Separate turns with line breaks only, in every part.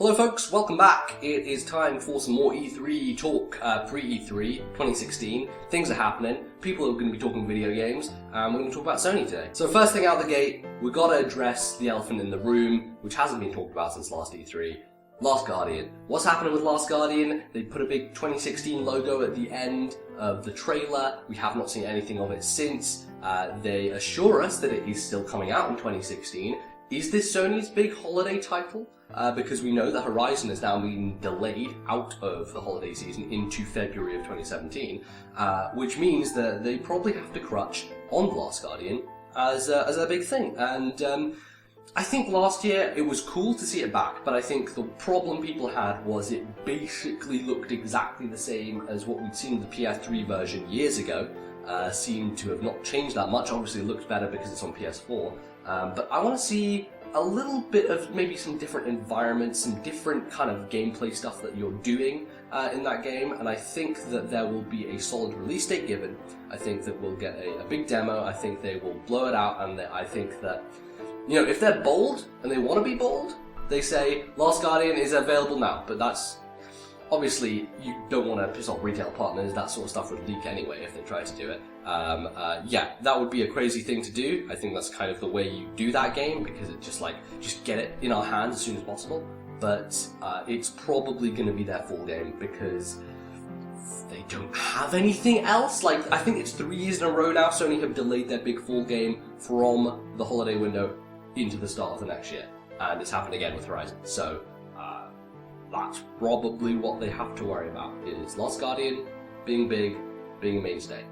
Hello folks, welcome back. It is time for some more E3 talk, pre-E3 2016. Things are happening, people are going to be talking video games, and we're going to talk about Sony today. So first thing out the gate, we've got to address the elephant in the room, which hasn't been talked about since last E3. Last Guardian. What's happening with Last Guardian? They put a big 2016 logo at the end of the trailer. We have not seen anything of it since. They assure us that it is still coming out in 2016. Is this Sony's big holiday title? Because we know that Horizon has now been delayed out of the holiday season into February of 2017, which means that they probably have to crutch on The Last Guardian as a big thing. And I think last year it was cool to see it back, but I think the problem people had was it basically looked exactly the same as what we'd seen in the PS3 version years ago. Seemed to have not changed that much. Obviously it looks better because it's on PS4, but I want to see a little bit of maybe some different environments, some different kind of gameplay stuff that you're doing in that game, and I think that there will be a solid release date given. I think that we'll get a big demo. I think they will blow it out, and I think that, you know, if they're bold and they want to be bold, they say Last Guardian is available now, but that's obviously, you don't want to piss off retail partners. That sort of stuff would leak anyway if they tried to do it. Yeah, that would be a crazy thing to do. I think that's kind of the way you do that game, because it's just get it in our hands as soon as possible. But it's probably going to be their full game because they don't have anything else. Like, I think it's 3 years in a row now Sony have delayed their big fall game from the holiday window into the start of the next year. And it's happened again with Horizon. So that's probably what they have to worry about, is Last Guardian being big, being a mainstay.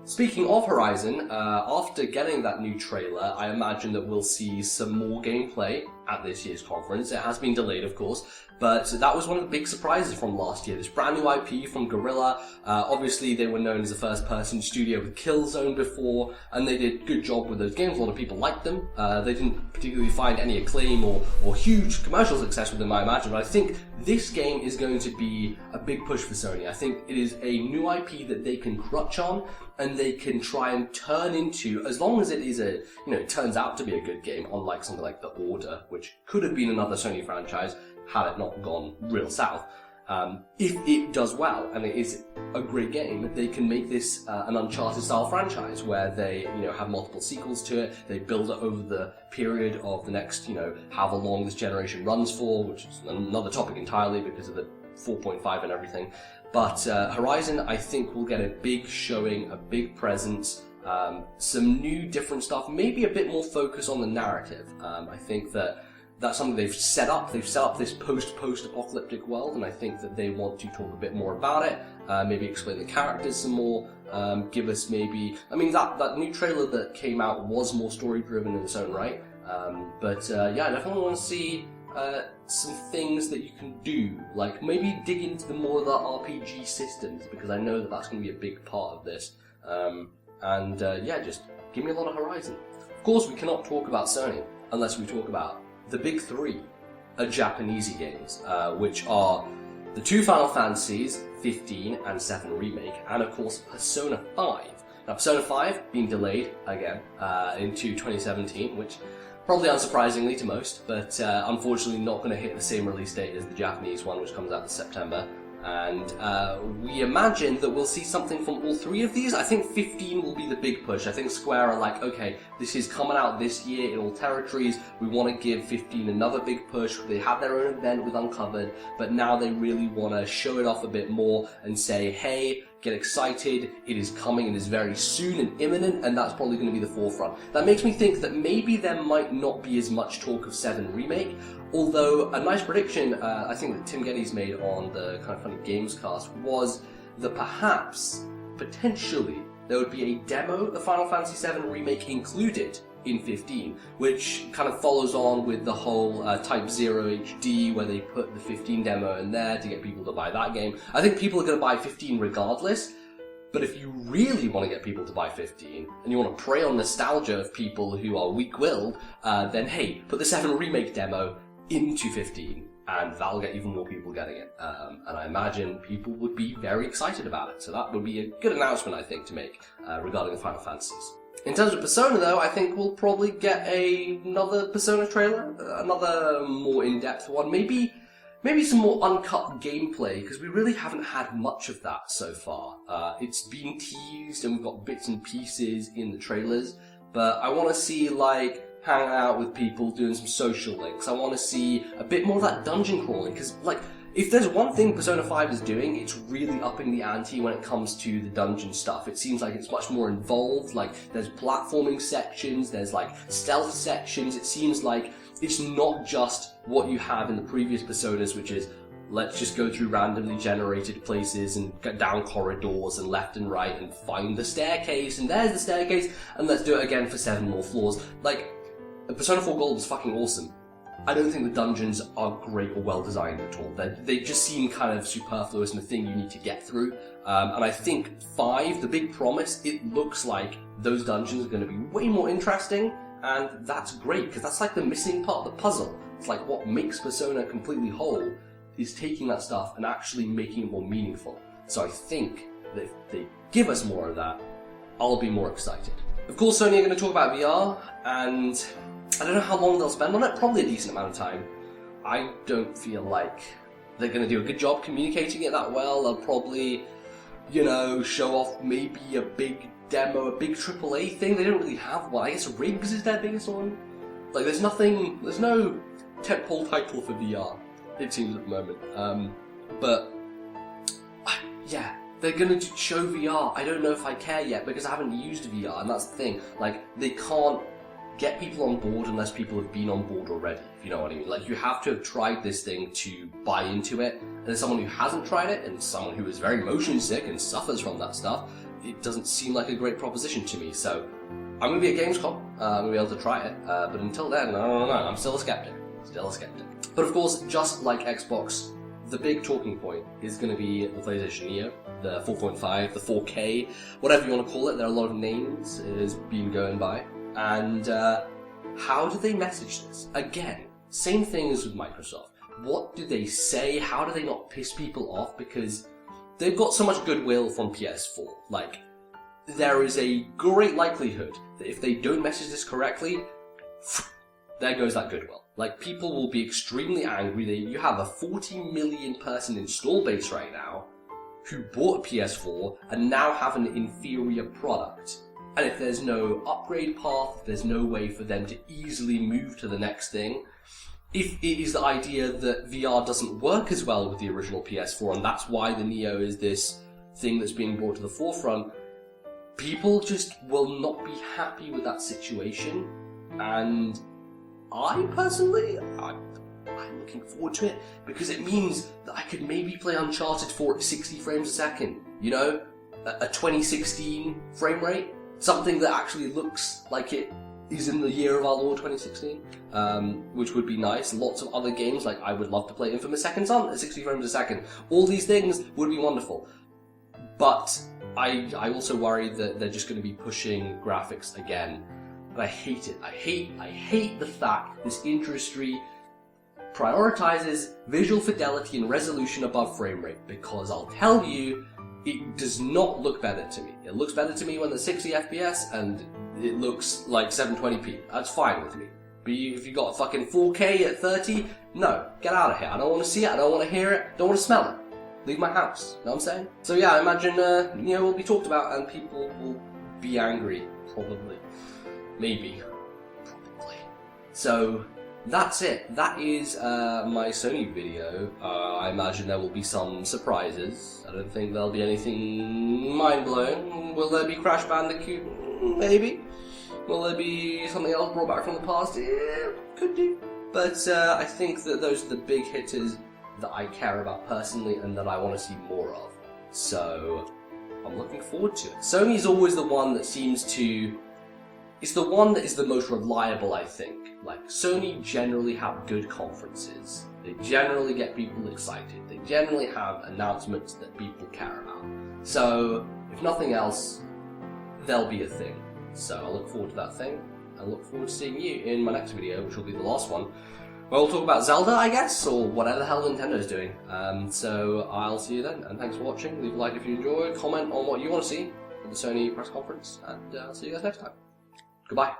Speaking of Horizon, after getting that new trailer, I imagine that we'll see some more gameplay at this year's conference. It has been delayed, of course, but that was one of the big surprises from last year. This brand new IP from Guerrilla. Obviously, they were known as a first-person studio with Killzone before, and they did a good job with those games. A lot of people liked them. They didn't particularly find any acclaim or huge commercial success with them, I imagine, but I think this game is going to be a big push for Sony. I think it is a new IP that they can crutch on, and they can try and turn into, as long as it is it turns out to be a good game, unlike something like The Order, which could have been another Sony franchise had it not gone real south. If it does well, and it is a great game, they can make this an Uncharted-style franchise, where they, have multiple sequels to it, they build it over the period of the next, however long this generation runs for, which is another topic entirely because of the 4.5 and everything. But Horizon, I think, will get a big showing, a big presence, some new different stuff, maybe a bit more focus on the narrative. I think that's something they've set up. They've set up this post-apocalyptic world, and I think that they want to talk a bit more about it, maybe explain the characters some more, give us maybe... I mean, that new trailer that came out was more story-driven in its own right, but I definitely want to see some things that you can do, like maybe dig into the more of the RPG systems, because I know that that's going to be a big part of this. Just give me a lot of Horizon. Of course, we cannot talk about Sony unless we talk about the big three Japanese games, which are the two Final Fantasies, 15 and 7 Remake, and of course Persona 5. Now, Persona 5 being delayed again into 2017, which probably unsurprisingly to most, but unfortunately not going to hit the same release date as the Japanese one, which comes out in September. And we imagine that we'll see something from all three of these. I think 15 will be the big push. I think Square are like, okay, this is coming out this year in all territories. We want to give 15 another big push. They have their own event with Uncovered, but now they really want to show it off a bit more and say, hey, get excited, it is coming, it is very soon and imminent, and that's probably going to be the forefront. That makes me think that maybe there might not be as much talk of 7 Remake, although a nice prediction I think that Tim Geddes made on the Kind of Funny Games cast was that perhaps, potentially, there would be a demo of Final Fantasy VII Remake included in 15, which kind of follows on with the whole Type 0 HD, where they put the 15 demo in there to get people to buy that game. I think people are going to buy 15 regardless, but if you really want to get people to buy 15, and you want to prey on nostalgia of people who are weak-willed, then hey, put the 7 Remake demo into 15, and that'll get even more people getting it. And I imagine people would be very excited about it, so that would be a good announcement, I think, to make regarding the Final Fantasies. In terms of Persona, though, I think we'll probably get another Persona trailer, another more in-depth one. Maybe maybe some more uncut gameplay, because we really haven't had much of that so far. It's been teased and we've got bits and pieces in the trailers, but I want to see, like, hanging out with people, doing some social links. I want to see a bit more of that dungeon crawling, because, like, if there's one thing Persona 5 is doing, it's really upping the ante when it comes to the dungeon stuff. It seems like it's much more involved, like, there's platforming sections, there's, like, stealth sections. It seems like it's not just what you have in the previous Personas, which is, let's just go through randomly generated places and get down corridors and left and right and find the staircase, and there's the staircase, and let's do it again for 7 more floors. Like, Persona 4 Gold is fucking awesome. I don't think the dungeons are great or well designed at all. They just seem kind of superfluous and a thing you need to get through. And I think 5, the big promise, it looks like those dungeons are going to be way more interesting, and that's great, because that's like the missing part of the puzzle. It's like what makes Persona completely whole is taking that stuff and actually making it more meaningful. So I think that if they give us more of that, I'll be more excited. Of course, Sony are going to talk about VR, and I don't know how long they'll spend on it, probably a decent amount of time. I don't feel like they're going to do a good job communicating it that well. They'll probably, you know, show off maybe a big demo, a big AAA thing. They don't really have one. I guess Riggs is their biggest one. Like, there's no tentpole title for VR, it seems at the moment. But, yeah, they're going to show VR. I don't know if I care yet, because I haven't used VR, and that's the thing. Like, they can't get people on board unless people have been on board already, if you know what I mean. Like, you have to have tried this thing to buy into it, and as someone who hasn't tried it, and someone who is very motion sick and suffers from that stuff, it doesn't seem like a great proposition to me. So, I'm going to be at Gamescom, I'm going to be able to try it, but until then, no, I'm still a skeptic. But of course, just like Xbox, the big talking point is going to be the PlayStation Neo, the 4.5, the 4K, whatever you want to call it. There are a lot of names it has been going by. And how do they message this? Again, same thing as with Microsoft. What do they say? How do they not piss people off? Because they've got so much goodwill from PS4. Like, there is a great likelihood that if they don't message this correctly, there goes that goodwill. Like, people will be extremely angry. You have a 40 million person install base right now who bought a PS4 and now have an inferior product. And if there's no upgrade path, if there's no way for them to easily move to the next thing, if it is the idea that VR doesn't work as well with the original PS4, and that's why the Neo is this thing that's being brought to the forefront, people just will not be happy with that situation. And I personally, I'm looking forward to it, because it means that I could maybe play Uncharted 4 at 60 frames a second, you know, a 2016 frame rate. Something that actually looks like it is in the year of our Lord 2016, which would be nice. Lots of other games, like I would love to play Infamous Second Son at 60 frames a second. All these things would be wonderful. But I also worry that they're just going to be pushing graphics again. And I hate it. I hate the fact this industry prioritizes visual fidelity and resolution above frame rate, because I'll tell you, it does not look better to me. It looks better to me when there's 60 FPS and it looks like 720p. That's fine with me. But if you got fucking 4K at 30, no, get out of here. I don't want to see it, I don't want to hear it, don't want to smell it. Leave my house, know what I'm saying? So yeah, I imagine, will be talked about and people will be angry, probably. Maybe. Probably. So, that's it. That is my Sony video. I imagine there will be some surprises. I don't think there'll be anything mind-blowing. Will there be Crash Bandicoot? Maybe. Will there be something else brought back from the past? Yeah, could do. But I think that those are the big hitters that I care about personally and that I want to see more of. So, I'm looking forward to it. Sony's always the one that seems to... It's the one that is the most reliable, I think. Like, Sony generally have good conferences. They generally get people excited. They generally have announcements that people care about. So, if nothing else, there'll be a thing. So, I look forward to that thing. I look forward to seeing you in my next video, which will be the last one, where we'll talk about Zelda, I guess, or whatever the hell Nintendo's doing. So, I'll see you then, and thanks for watching. Leave a like if you enjoyed, comment on what you want to see at the Sony press conference, and I'll see you guys next time. Goodbye.